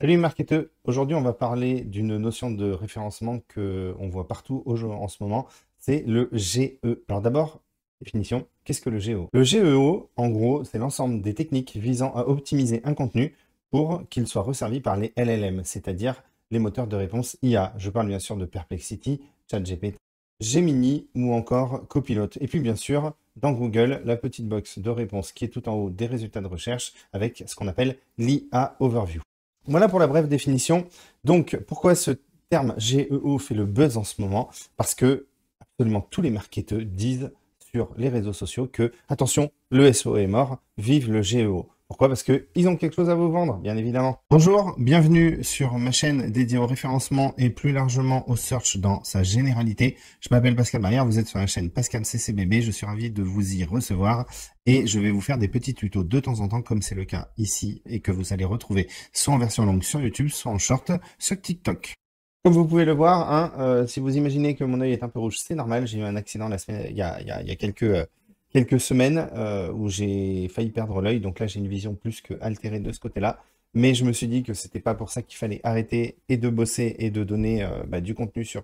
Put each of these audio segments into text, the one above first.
Salut marketeux, aujourd'hui on va parler d'une notion de référencement que on voit partout en ce moment, c'est le GE. Alors d'abord, définition, qu'est-ce que le GEO? Le GEO, en gros, c'est l'ensemble des techniques visant à optimiser un contenu pour qu'il soit resservi par les LLM, c'est-à-dire les moteurs de réponse IA. Je parle bien sûr de Perplexity, ChatGPT, Gemini ou encore Copilot. Et puis bien sûr, dans Google, la petite box de réponse qui est tout en haut des résultats de recherche avec ce qu'on appelle l'IA Overview. Voilà pour la brève définition. Donc, pourquoi ce terme GEO fait le buzz en ce moment? Parce que absolument tous les marketeurs disent sur les réseaux sociaux que, attention, le SEO est mort, vive le GEO. Pourquoi? Parce qu'ils ont quelque chose à vous vendre, bien évidemment. Bonjour, bienvenue sur ma chaîne dédiée au référencement et plus largement au search dans sa généralité. Je m'appelle Pascal Barrière, vous êtes sur la chaîne Pascal CCBB, je suis ravi de vous y recevoir et je vais vous faire des petits tutos de temps en temps comme c'est le cas ici et que vous allez retrouver soit en version longue sur YouTube, soit en short sur TikTok. Comme vous pouvez le voir, hein, si vous imaginez que mon œil est un peu rouge, c'est normal. J'ai eu un accident la semaine, il y a quelques semaines où j'ai failli perdre l'œil. Donc là, j'ai une vision plus que altérée de ce côté-là. Mais je me suis dit que c'était pas pour ça qu'il fallait arrêter et de bosser et de donner du contenu sur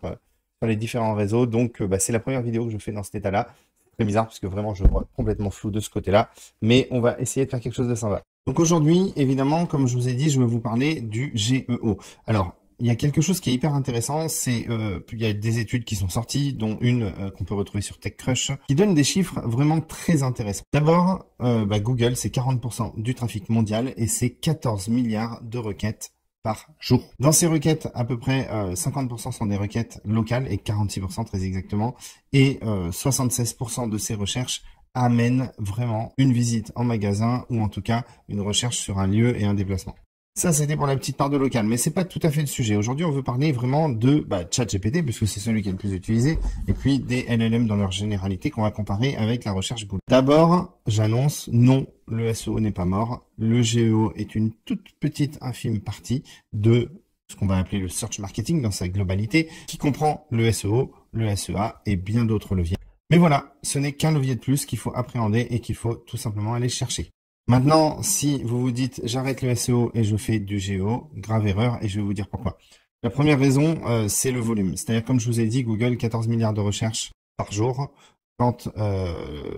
les différents réseaux. Donc c'est la première vidéo que je fais dans cet état-là. C'est très bizarre parce que vraiment, je vois complètement flou de ce côté-là. Mais on va essayer de faire quelque chose de sympa. Donc aujourd'hui, évidemment, comme je vous ai dit, je vais vous parler du GEO. Alors, il y a quelque chose qui est hyper intéressant, c'est il y a des études qui sont sorties, dont une qu'on peut retrouver sur TechCrunch, qui donne des chiffres vraiment très intéressants. D'abord, Google, c'est 40% du trafic mondial et c'est 14 milliards de requêtes par jour. Dans ces requêtes, à peu près 50% sont des requêtes locales et 46% très exactement, et 76% de ces recherches amènent vraiment une visite en magasin ou en tout cas une recherche sur un lieu et un déplacement. Ça, c'était pour la petite part de local, mais c'est pas tout à fait le sujet. Aujourd'hui, on veut parler vraiment de ChatGPT, puisque c'est celui qui est le plus utilisé, et puis des LLM dans leur généralité qu'on va comparer avec la recherche Google. D'abord, j'annonce, non, le SEO n'est pas mort. Le GEO est une toute petite infime partie de ce qu'on va appeler le search marketing dans sa globalité, qui comprend le SEO, le SEA et bien d'autres leviers. Mais voilà, ce n'est qu'un levier de plus qu'il faut appréhender et qu'il faut tout simplement aller chercher. Maintenant, si vous vous dites j'arrête le SEO et je fais du GEO, grave erreur, et je vais vous dire pourquoi. La première raison, c'est le volume. C'est-à-dire, comme je vous ai dit, Google, 14 milliards de recherches par jour, quand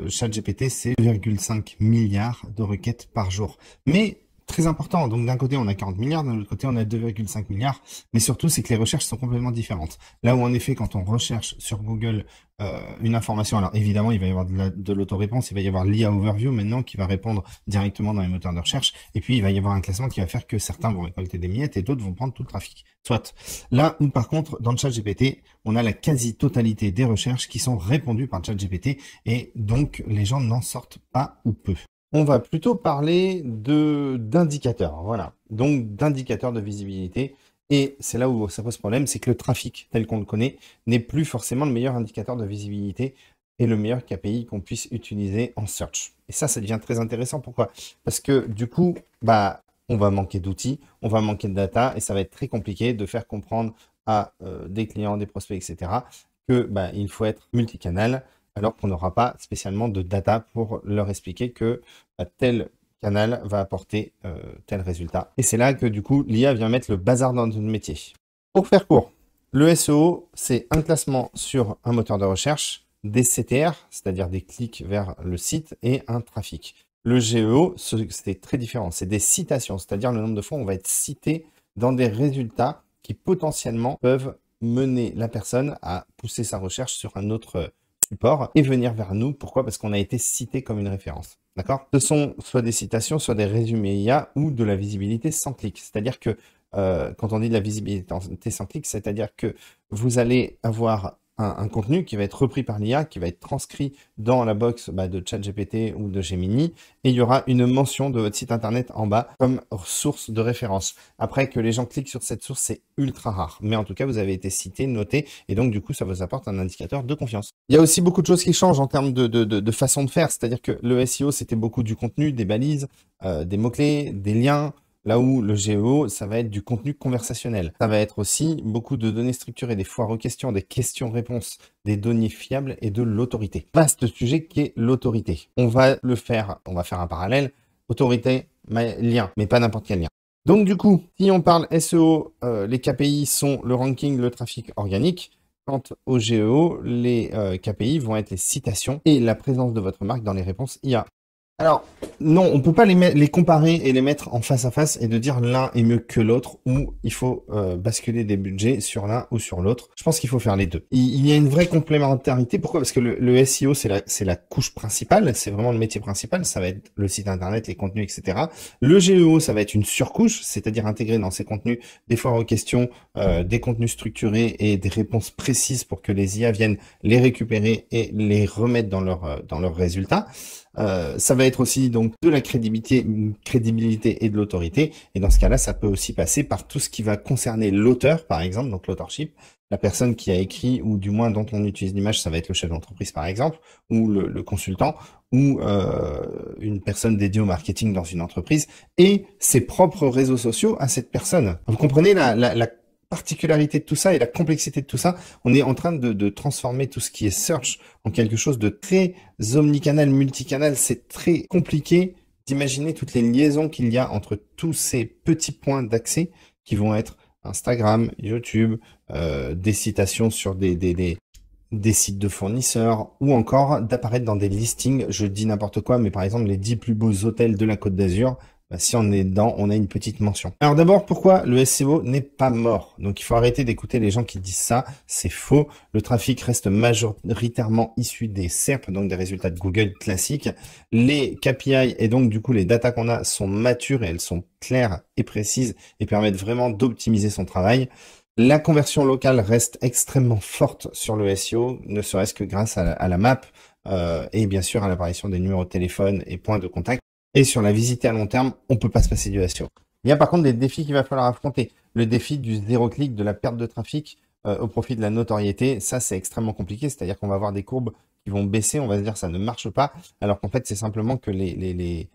ChatGPT, c'est 2,5 milliards de requêtes par jour. Mais très important, donc d'un côté on a 40 milliards, d'un autre côté on a 2,5 milliards, mais surtout c'est que les recherches sont complètement différentes. Là où en effet quand on recherche sur Google une information, alors évidemment il va y avoir de l'autoréponse, il va y avoir l'IA Overview maintenant qui va répondre directement dans les moteurs de recherche, et puis il va y avoir un classement qui va faire que certains vont récolter des miettes et d'autres vont prendre tout le trafic. Soit. Là où par contre dans le ChatGPT, on a la quasi-totalité des recherches qui sont répondues par ChatGPT, et donc les gens n'en sortent pas ou peu. On va plutôt parler d'indicateurs, voilà. Donc d'indicateurs de visibilité. Et c'est là où ça pose problème, c'est que le trafic tel qu'on le connaît n'est plus forcément le meilleur indicateur de visibilité et le meilleur KPI qu'on puisse utiliser en search. Et ça devient très intéressant. Pourquoi? Parce que du coup, on va manquer d'outils, on va manquer de data et ça va être très compliqué de faire comprendre à des clients, des prospects, etc. que il faut être multicanal, alors qu'on n'aura pas spécialement de data pour leur expliquer que tel canal va apporter tel résultat. Et c'est là que du coup, l'IA vient mettre le bazar dans notre métier. Pour faire court, le SEO, c'est un classement sur un moteur de recherche, des CTR, c'est-à-dire des clics vers le site, et un trafic. Le GEO, c'est très différent. C'est des citations, c'est-à-dire le nombre de fois où on va être cité dans des résultats qui potentiellement peuvent mener la personne à pousser sa recherche sur un autre support et venir vers nous. Pourquoi? Parce qu'on a été cité comme une référence. D'accord? Ce sont soit des citations, soit des résumés IA ou de la visibilité sans clic. C'est-à-dire que quand on dit de la visibilité sans clic, c'est-à-dire que vous allez avoir un contenu qui va être repris par l'IA, qui va être transcrit dans la box de ChatGPT ou de Gemini, et il y aura une mention de votre site internet en bas comme source de référence. Après, que les gens cliquent sur cette source, c'est ultra rare. Mais en tout cas, vous avez été cité, noté, et donc du coup, ça vous apporte un indicateur de confiance. Il y a aussi beaucoup de choses qui changent en termes de façon de faire, c'est-à-dire que le SEO, c'était beaucoup du contenu, des balises, des mots-clés, des liens. Là où le GEO, ça va être du contenu conversationnel. Ça va être aussi beaucoup de données structurées, des foires aux questions, des questions-réponses, des données fiables et de l'autorité. Vaste sujet qui est l'autorité. On va faire un parallèle, autorité, lien, mais pas n'importe quel lien. Donc du coup, si on parle SEO, les KPI sont le ranking, le trafic organique. Quant au GEO, les KPI vont être les citations et la présence de votre marque dans les réponses IA. Alors, non, on peut pas les comparer et les mettre en face à face et de dire l'un est mieux que l'autre ou il faut basculer des budgets sur l'un ou sur l'autre. Je pense qu'il faut faire les deux. Il y a une vraie complémentarité. Pourquoi? Parce que le SEO, c'est la couche principale, c'est vraiment le métier principal. Ça va être le site internet, les contenus, etc. Le GEO, ça va être une surcouche, c'est-à-dire intégrer dans ces contenus des foires aux questions, des contenus structurés et des réponses précises pour que les IA viennent les récupérer et les remettre dans leurs résultats. Ça va être aussi donc de la crédibilité et de l'autorité. Et dans ce cas-là, ça peut aussi passer par tout ce qui va concerner l'auteur, par exemple, donc l'authorship, la personne qui a écrit ou du moins dont on utilise l'image, ça va être le chef d'entreprise, par exemple, ou le consultant, ou une personne dédiée au marketing dans une entreprise, et ses propres réseaux sociaux à cette personne. Vous comprenez la particularité de tout ça et la complexité de tout ça, on est en train de transformer tout ce qui est search en quelque chose de très omnicanal, multicanal. C'est très compliqué d'imaginer toutes les liaisons qu'il y a entre tous ces petits points d'accès qui vont être Instagram, YouTube, des citations sur des sites de fournisseurs ou encore d'apparaître dans des listings. Je dis n'importe quoi, mais par exemple les 10 plus beaux hôtels de la Côte d'Azur. Bah, si on est dedans, on a une petite mention. Alors d'abord, pourquoi le SEO n'est pas mort? Donc il faut arrêter d'écouter les gens qui disent ça, c'est faux. Le trafic reste majoritairement issu des SERP, donc des résultats de Google classiques. Les KPI et donc du coup les datas qu'on a sont matures et elles sont claires et précises et permettent vraiment d'optimiser son travail. La conversion locale reste extrêmement forte sur le SEO, ne serait-ce que grâce à la map et bien sûr à l'apparition des numéros de téléphone et points de contact. Et sur la visite à long terme, on ne peut pas se passer du SEO. Il y a par contre des défis qu'il va falloir affronter. Le défi du zéro clic, de la perte de trafic au profit de la notoriété, ça c'est extrêmement compliqué. C'est-à-dire qu'on va avoir des courbes qui vont baisser, on va se dire ça ne marche pas, alors qu'en fait c'est simplement que les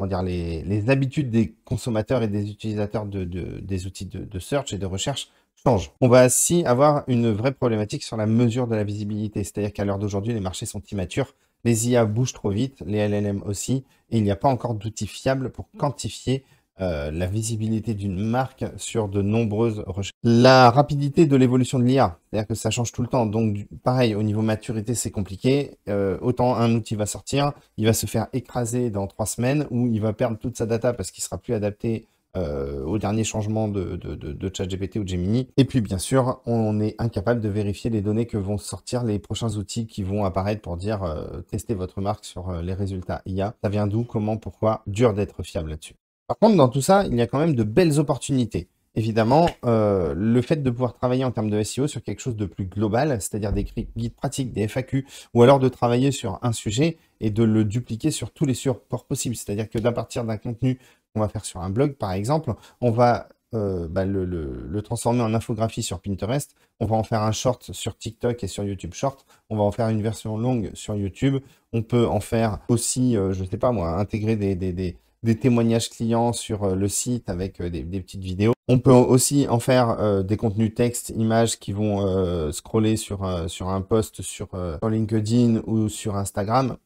habitudes des consommateurs et des utilisateurs des outils de search et de recherche changent. On va aussi avoir une vraie problématique sur la mesure de la visibilité. C'est-à-dire qu'à l'heure d'aujourd'hui, les marchés sont immatures. Les IA bougent trop vite, les LLM aussi, et il n'y a pas encore d'outils fiables pour quantifier la visibilité d'une marque sur de nombreuses recherches. La rapidité de l'évolution de l'IA, c'est-à-dire que ça change tout le temps. Donc, pareil, au niveau maturité, c'est compliqué. Autant un outil va sortir, il va se faire écraser dans 3 semaines, ou il va perdre toute sa data parce qu'il sera plus adapté au dernier changement de ChatGPT ou Gemini. Et puis, bien sûr, on est incapable de vérifier les données que vont sortir les prochains outils qui vont apparaître pour dire tester votre marque sur les résultats IA. Ça vient d'où, comment, pourquoi? Dur d'être fiable là-dessus. Par contre, dans tout ça, il y a quand même de belles opportunités. Évidemment, le fait de pouvoir travailler en termes de SEO sur quelque chose de plus global, c'est-à-dire des guides pratiques, des FAQ, ou alors de travailler sur un sujet et de le dupliquer sur tous les supports possibles. C'est-à-dire que d'à partir d'un contenu qu'on va faire sur un blog, par exemple, on va le transformer en infographie sur Pinterest, on va en faire un short sur TikTok et sur YouTube Short, on va en faire une version longue sur YouTube, on peut en faire aussi, je sais pas moi, intégrer des témoignages clients sur le site avec des petites vidéos. On peut aussi en faire des contenus texte, images qui vont scroller sur un post sur LinkedIn ou sur Instagram.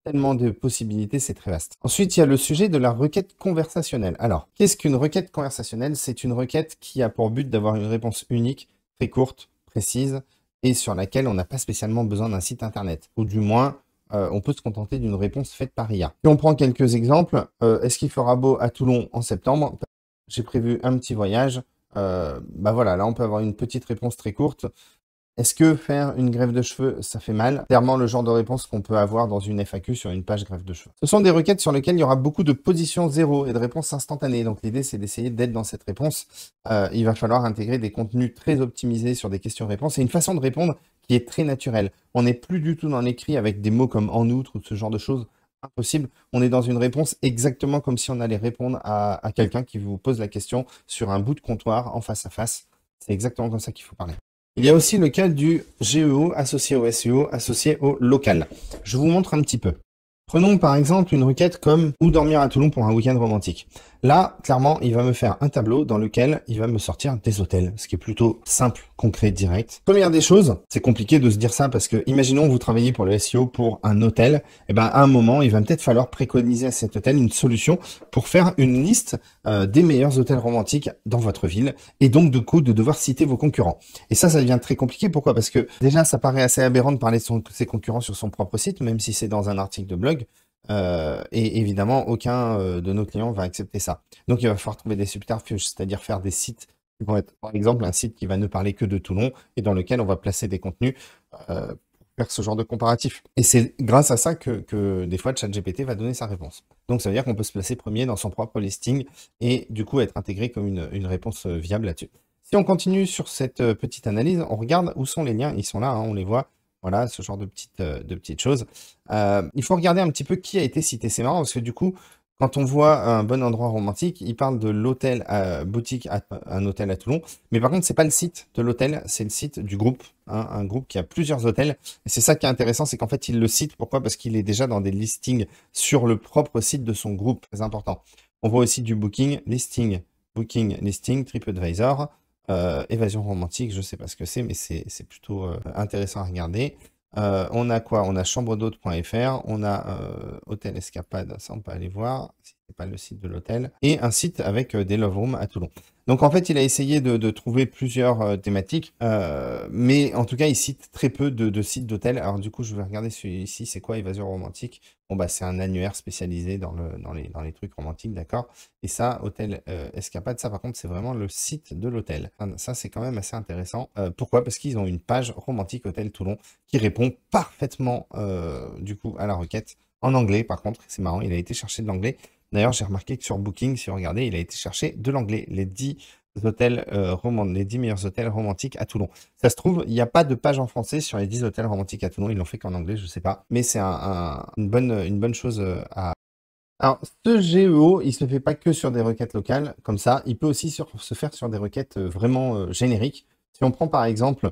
Tellement de possibilités, c'est très vaste. Ensuite, il y a le sujet de la requête conversationnelle. Alors, qu'est-ce qu'une requête conversationnelle? C'est une requête qui a pour but d'avoir une réponse unique, très courte, précise, et sur laquelle on n'a pas spécialement besoin d'un site internet. Ou du moins, on peut se contenter d'une réponse faite par IA. Si on prend quelques exemples, est-ce qu'il fera beau à Toulon en septembre? J'ai prévu un petit voyage. Bah voilà, là on peut avoir une petite réponse très courte. Est-ce que faire une greffe de cheveux, ça fait mal? Clairement, le genre de réponse qu'on peut avoir dans une FAQ sur une page greffe de cheveux. Ce sont des requêtes sur lesquelles il y aura beaucoup de positions zéro et de réponses instantanées. Donc l'idée, c'est d'essayer d'être dans cette réponse. Il va falloir intégrer des contenus très optimisés sur des questions-réponses et une façon de répondre qui est très naturelle. On n'est plus du tout dans l'écrit avec des mots comme en outre ou ce genre de choses. Impossible. On est dans une réponse exactement comme si on allait répondre à quelqu'un qui vous pose la question sur un bout de comptoir en face à face. C'est exactement comme ça qu'il faut parler. Il y a aussi le cas du GEO associé au SEO, associé au local. Je vous montre un petit peu. Prenons par exemple une requête comme « Où dormir à Toulon pour un week-end romantique ». Là, clairement, il va me faire un tableau dans lequel il va me sortir des hôtels, ce qui est plutôt simple, concret, direct. Première des choses, c'est compliqué de se dire ça parce que, imaginons vous travaillez pour le SEO pour un hôtel, et ben à un moment, il va peut-être falloir préconiser à cet hôtel une solution pour faire une liste des meilleurs hôtels romantiques dans votre ville, et donc du coup de devoir citer vos concurrents. Et ça devient très compliqué. Pourquoi? Parce que déjà, ça paraît assez aberrant de parler de ses concurrents sur son propre site, même si c'est dans un article de blog. Et évidemment, aucun de nos clients va accepter ça. Donc, il va falloir trouver des subterfuges, c'est-à-dire faire des sites qui vont être, par exemple, un site qui va ne parler que de Toulon et dans lequel on va placer des contenus pour faire ce genre de comparatif. Et c'est grâce à ça que des fois, ChatGPT va donner sa réponse. Donc, ça veut dire qu'on peut se placer premier dans son propre listing et du coup être intégré comme une réponse viable là-dessus. Si on continue sur cette petite analyse, on regarde où sont les liens. Ils sont là, hein, on les voit. Voilà, ce genre de petites choses. Il faut regarder un petit peu qui a été cité. C'est marrant parce que du coup, quand on voit un bon endroit romantique, il parle de l'hôtel boutique, un hôtel à Toulon. Mais par contre, c'est pas le site de l'hôtel, c'est le site du groupe. Hein, un groupe qui a plusieurs hôtels. Et c'est ça qui est intéressant, c'est qu'en fait, il le cite. Pourquoi? Parce qu'il est déjà dans des listings sur le propre site de son groupe. Très important. On voit aussi du booking, listing, TripAdvisor. Évasion romantique, je sais pas ce que c'est, mais c'est plutôt intéressant à regarder. On a quoi? On a chambredhôte.fr, on a Hôtel Escapade, ça on peut aller voir, si c'est pas le site de l'hôtel, et un site avec des love rooms à Toulon. Donc en fait, il a essayé de trouver plusieurs thématiques, mais en tout cas, il cite très peu de sites d'hôtels. Alors du coup, je vais regarder celui-ci, c'est quoi Évasion romantique? Bon bah c'est un annuaire spécialisé dans les trucs romantiques, d'accord? Et ça, Hôtel Escapade, ça par contre, c'est vraiment le site de l'hôtel. Ça, c'est quand même assez intéressant. Pourquoi? Parce qu'ils ont une page romantique Hôtel Toulon qui répond parfaitement du coup à la requête en anglais. Par contre, c'est marrant, il a été chercher de l'anglais. D'ailleurs, j'ai remarqué que sur Booking, si vous regardez, il a été chercher de l'anglais. Les 10 hôtels les 10 meilleurs hôtels romantiques à Toulon. Ça se trouve, il n'y a pas de page en français sur les 10 hôtels romantiques à Toulon. Ils l'ont fait qu'en anglais, je sais pas. Mais c'est une bonne chose à... Alors, ce GEO, il se fait pas que sur des requêtes locales, comme ça. Il peut aussi se faire sur des requêtes vraiment génériques. Si on prend par exemple,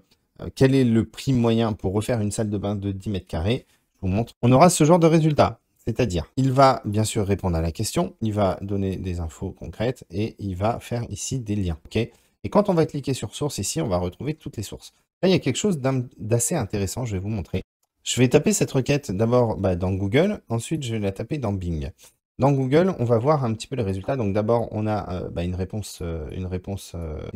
quel est le prix moyen pour refaire une salle de bain de 10 mètres carrés, je vous montre. On aura ce genre de résultat. C'est-à-dire, il va bien sûr répondre à la question, il va donner des infos concrètes et il va faire ici des liens. Ok. Et quand on va cliquer sur source ici, on va retrouver toutes les sources. Là, il y a quelque chose d'assez intéressant, je vais vous montrer. Je vais taper cette requête d'abord dans Google, ensuite je vais la taper dans Bing. Dans Google, on va voir un petit peu les résultats. Donc d'abord, on a une réponse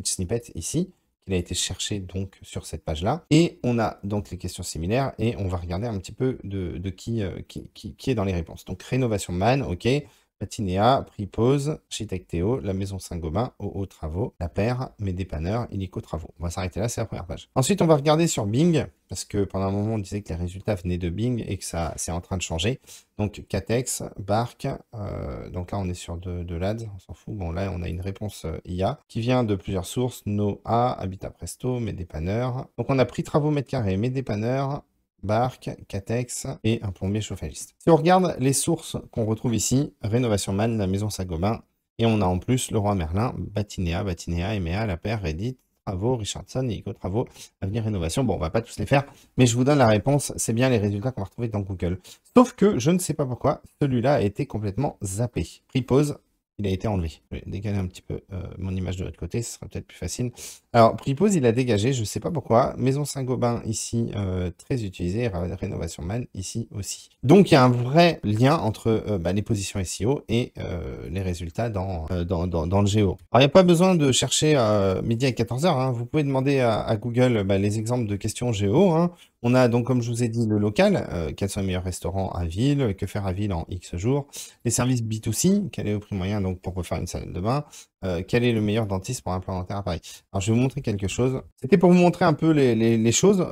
snippet ici, qui a été cherchée donc sur cette page-là. Et on a donc les questions similaires et on va regarder un petit peu de qui est dans les réponses. Donc rénovation Man, ok. Patinéa, Prix Pause, Architecte Théo, La Maison Saint-Gobain, OO Travaux, La Paire, Mes Dépanneurs, Illico Travaux. On va s'arrêter là, c'est la première page. Ensuite, on va regarder sur Bing, parce que pendant un moment, on disait que les résultats venaient de Bing et que ça c'est en train de changer. Donc, Catex, Bark, donc là, on est sur de l'AD, on s'en fout. Bon, là, on a une réponse IA qui vient de plusieurs sources, NoA, Habitat Presto, Mes Dépanneurs. Donc, on a pris travaux mètres carrés, Mes Dépanneurs, Bark, Catex et un plombier chauffagiste. Si on regarde les sources qu'on retrouve ici, Rénovation Man, La Maison Saint-Gobain, et on a en plus Leroy Merlin, Batinéa, EMEA, La Paire, Reddit, Travaux, Richardson, Illico Travaux, Avenir Rénovation. Bon, on va pas tous les faire, mais je vous donne la réponse, c'est bien les résultats qu'on va retrouver dans Google. Sauf que, je ne sais pas pourquoi, celui-là a été complètement zappé. Pris pause, il a été enlevé. Je vais décaler un petit peu mon image de l'autre côté, ce sera peut-être plus facile. Alors, prix pause, il a dégagé, je ne sais pas pourquoi. Maison Saint-Gobain, ici, très utilisé. Rénovation Man, ici aussi. Donc, il y a un vrai lien entre les positions SEO et les résultats dans le Géo. Alors, il n'y a pas besoin de chercher midi à 14h. Hein. Vous pouvez demander à Google les exemples de questions Géo. Hein. On a donc, comme je vous ai dit, le local, quels sont les meilleurs restaurants à ville, que faire à ville en X jours, les services B2C, quel est le prix moyen donc pour refaire une salle de bain, quel est le meilleur dentiste pour un implant dentaire à Paris. Alors, je vais vous montrer quelque chose. C'était pour vous montrer un peu les choses.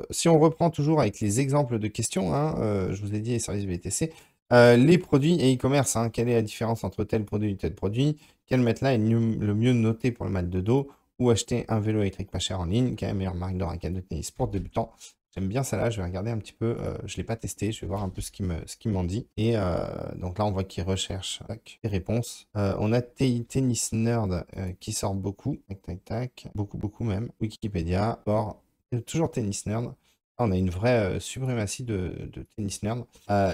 Si on reprend toujours avec les exemples de questions, hein, je vous ai dit les services BTC, les produits et e-commerce, hein, quelle est la différence entre tel produit et tel produit, quel matelas est le mieux noté pour le mal de dos, ou acheter un vélo électrique pas cher en ligne, quelle est la meilleure marque de raquette de tennis pour débutants. J'aime bien ça là, je vais regarder un petit peu, je ne l'ai pas testé, je vais voir un peu ce qu'ils m'ont dit. Et donc là, on voit qu'ils recherchent les réponses. On a Tennis Nerd qui sort beaucoup, tac, tac, tac, beaucoup même. Wikipédia, toujours Tennis Nerd. On a une vraie suprématie de Tennis Nerd.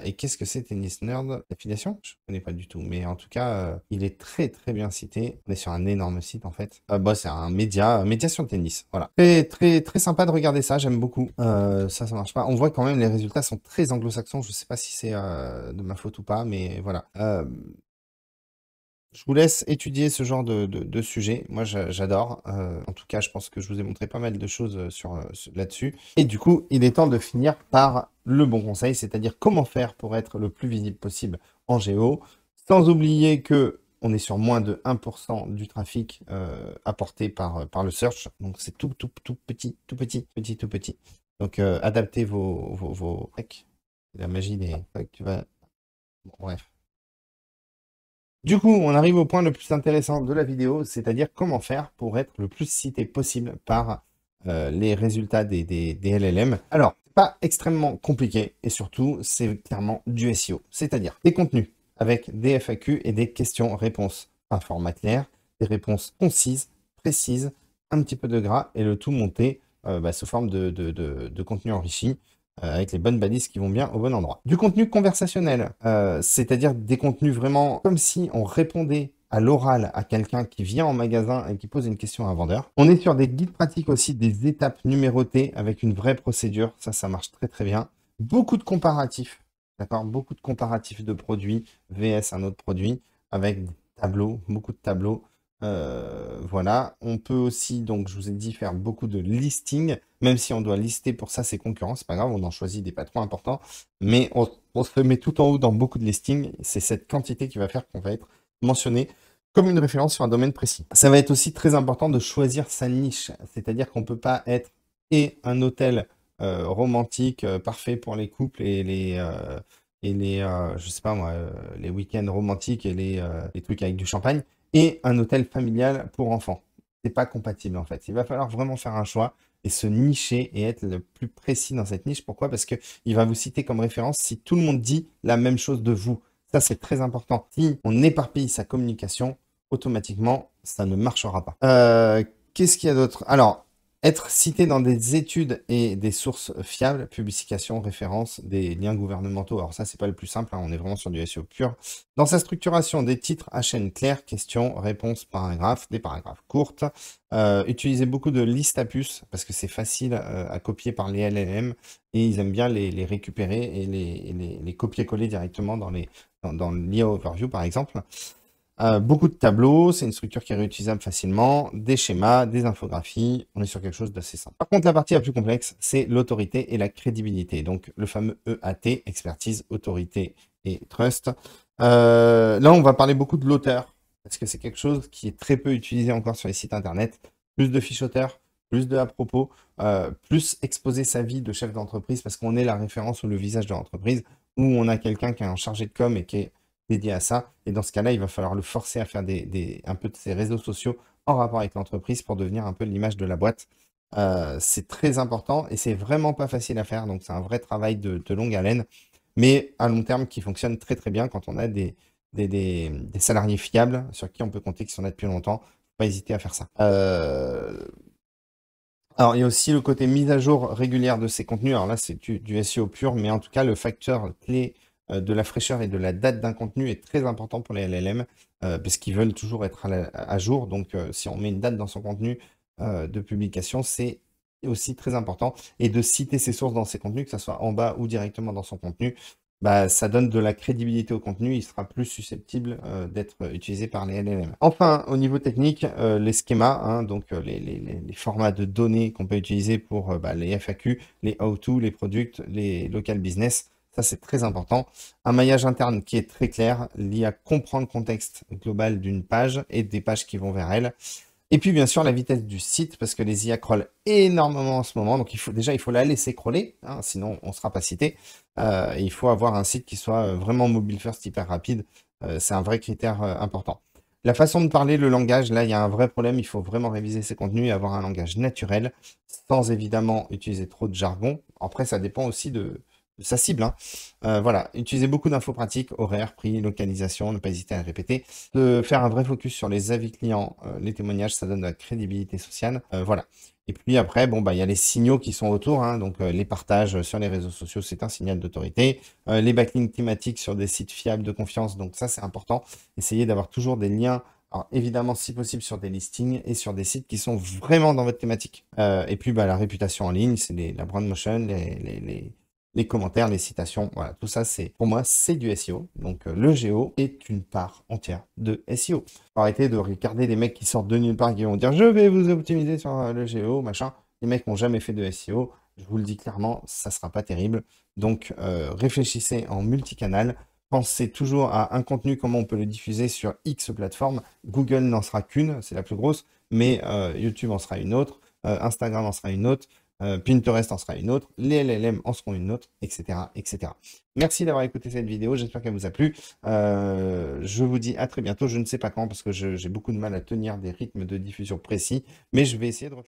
Et qu'est-ce que c'est Tennis Nerd? L'affiliation? Je ne connais pas du tout. Mais en tout cas, il est très très bien cité. On est sur un énorme site en fait. Bah, c'est un média sur le tennis. Voilà. Très très très sympa de regarder ça. J'aime beaucoup. Ça marche pas. On voit quand même les résultats sont très anglo-saxons. Je ne sais pas si c'est de ma faute ou pas, mais voilà. Je vous laisse étudier ce genre de sujet. Moi, j'adore. En tout cas, je pense que je vous ai montré pas mal de choses là-dessus. Et du coup, il est temps de finir par le bon conseil, c'est-à-dire comment faire pour être le plus visible possible en géo, sans oublier que on est sur moins de 1% du trafic apporté par le search. Donc, c'est tout petit, tout petit, petit, tout petit. Donc, adaptez vos... La magie des... Tu vas... Bon, bref. Du coup, on arrive au point le plus intéressant de la vidéo, c'est-à-dire comment faire pour être le plus cité possible par les résultats des LLM. Alors, c'est pas extrêmement compliqué et surtout, c'est clairement du SEO, c'est-à-dire des contenus avec des FAQ et des questions-réponses. Un format clair, des réponses concises, précises, un petit peu de gras et le tout monté sous forme de contenu enrichi avec les bonnes balises qui vont bien au bon endroit. Du contenu conversationnel, c'est-à-dire des contenus vraiment comme si on répondait à l'oral à quelqu'un qui vient en magasin et qui pose une question à un vendeur. On est sur des guides pratiques aussi, des étapes numérotées avec une vraie procédure. Ça marche très très bien. Beaucoup de comparatifs, d'accord? Beaucoup de comparatifs de produits VS un autre produit avec des tableaux, beaucoup de tableaux. Voilà, on peut aussi, donc je vous ai dit, faire beaucoup de listing, même si on doit lister pour ça ses concurrents, c'est pas grave, on en choisit des patrons importants, mais on se met tout en haut dans beaucoup de listings, c'est cette quantité qui va faire qu'on va être mentionné comme une référence sur un domaine précis. Ça va être aussi très important de choisir sa niche, c'est-à-dire qu'on peut pas être et un hôtel romantique parfait pour les couples et les je sais pas moi, les week-ends romantiques et les trucs avec du champagne, et un hôtel familial pour enfants. C'est pas compatible en fait. Il va falloir vraiment faire un choix et se nicher et être le plus précis dans cette niche. Pourquoi? Parce qu'il va vous citer comme référence si tout le monde dit la même chose de vous. Ça, c'est très important. Si on éparpille sa communication, automatiquement, ça ne marchera pas. Qu'est-ce qu'il y a d'autre? Alors, être cité dans des études et des sources fiables, publications, références, des liens gouvernementaux. Alors ça, c'est pas le plus simple, hein, on est vraiment sur du SEO pur. Dans sa structuration, des titres à chaîne claire, questions, réponses, paragraphes, des paragraphes courtes. Utilisez beaucoup de listes à puces parce que c'est facile à copier par les LLM et ils aiment bien les récupérer et les copier-coller directement dans l'IA Overview par exemple. Beaucoup de tableaux, c'est une structure qui est réutilisable facilement, des schémas, des infographies, on est sur quelque chose d'assez simple. Par contre, la partie la plus complexe, c'est l'autorité et la crédibilité. Donc, le fameux EAT, expertise, autorité et trust. Là, on va parler beaucoup de l'auteur, parce que c'est quelque chose qui est très peu utilisé encore sur les sites internet. Plus de fiches auteurs, plus de à propos, plus exposer sa vie de chef d'entreprise, parce qu'on est la référence ou le visage de l'entreprise, où on a quelqu'un qui est un chargé de com et qui est dédié à ça. Et dans ce cas-là, il va falloir le forcer à faire un peu de ses réseaux sociaux en rapport avec l'entreprise pour devenir un peu l'image de la boîte. C'est très important et c'est vraiment pas facile à faire. Donc, c'est un vrai travail de longue haleine, mais à long terme qui fonctionne très très bien quand on a des salariés fiables sur qui on peut compter, qui sont là depuis longtemps. Faut pas hésiter à faire ça. Alors, il y a aussi le côté mise à jour régulière de ces contenus. Alors là, c'est du SEO pur, mais en tout cas, le facteur clé de la fraîcheur et de la date d'un contenu est très important pour les LLM parce qu'ils veulent toujours être à jour. Donc, si on met une date dans son contenu de publication, c'est aussi très important. Et de citer ses sources dans ses contenus, que ce soit en bas ou directement dans son contenu, bah, ça donne de la crédibilité au contenu. Il sera plus susceptible d'être utilisé par les LLM. Enfin, au niveau technique, les schémas, hein, donc les formats de données qu'on peut utiliser pour les FAQ, les how-to, les products, les local business, ça, c'est très important. Un maillage interne qui est très clair, lié à comprendre le contexte global d'une page et des pages qui vont vers elle. Et puis, bien sûr, la vitesse du site, parce que les IA crawlent énormément en ce moment. Donc, il faut la laisser crawler, hein, sinon on ne sera pas cité. Et il faut avoir un site qui soit vraiment mobile first, hyper rapide. C'est un vrai critère important. La façon de parler, le langage, là, il y a un vrai problème. Il faut vraiment réviser ses contenus et avoir un langage naturel, sans évidemment utiliser trop de jargon. Après, ça dépend aussi sa cible, hein. Voilà, utilisez beaucoup d'infos pratiques, horaires, prix, localisation, ne pas hésiter à le répéter. De faire un vrai focus sur les avis clients, les témoignages, ça donne de la crédibilité sociale. Voilà. Et puis après, bon, bah, il y a les signaux qui sont autour, hein, donc les partages sur les réseaux sociaux, c'est un signal d'autorité. Les backlinks thématiques sur des sites fiables de confiance, donc ça, c'est important. Essayez d'avoir toujours des liens, alors évidemment, si possible, sur des listings et sur des sites qui sont vraiment dans votre thématique. Et puis, bah, la réputation en ligne, c'est la brand motion, les commentaires, les citations, voilà, tout ça, c'est pour moi, c'est du SEO. Donc, le GEO est une part entière de SEO. Faut arrêter de regarder des mecs qui sortent de nulle part qui vont dire je vais vous optimiser sur le GEO, machin. Les mecs n'ont jamais fait de SEO. Je vous le dis clairement, ça sera pas terrible. Donc, réfléchissez en multicanal. Pensez toujours à un contenu, comment on peut le diffuser sur X plateformes. Google n'en sera qu'une, c'est la plus grosse, mais YouTube en sera une autre, Instagram en sera une autre, Pinterest en sera une autre, les LLM en seront une autre, etc., etc. Merci d'avoir écouté cette vidéo, j'espère qu'elle vous a plu. Je vous dis à très bientôt, je ne sais pas quand, parce que j'ai beaucoup de mal à tenir des rythmes de diffusion précis, mais je vais essayer de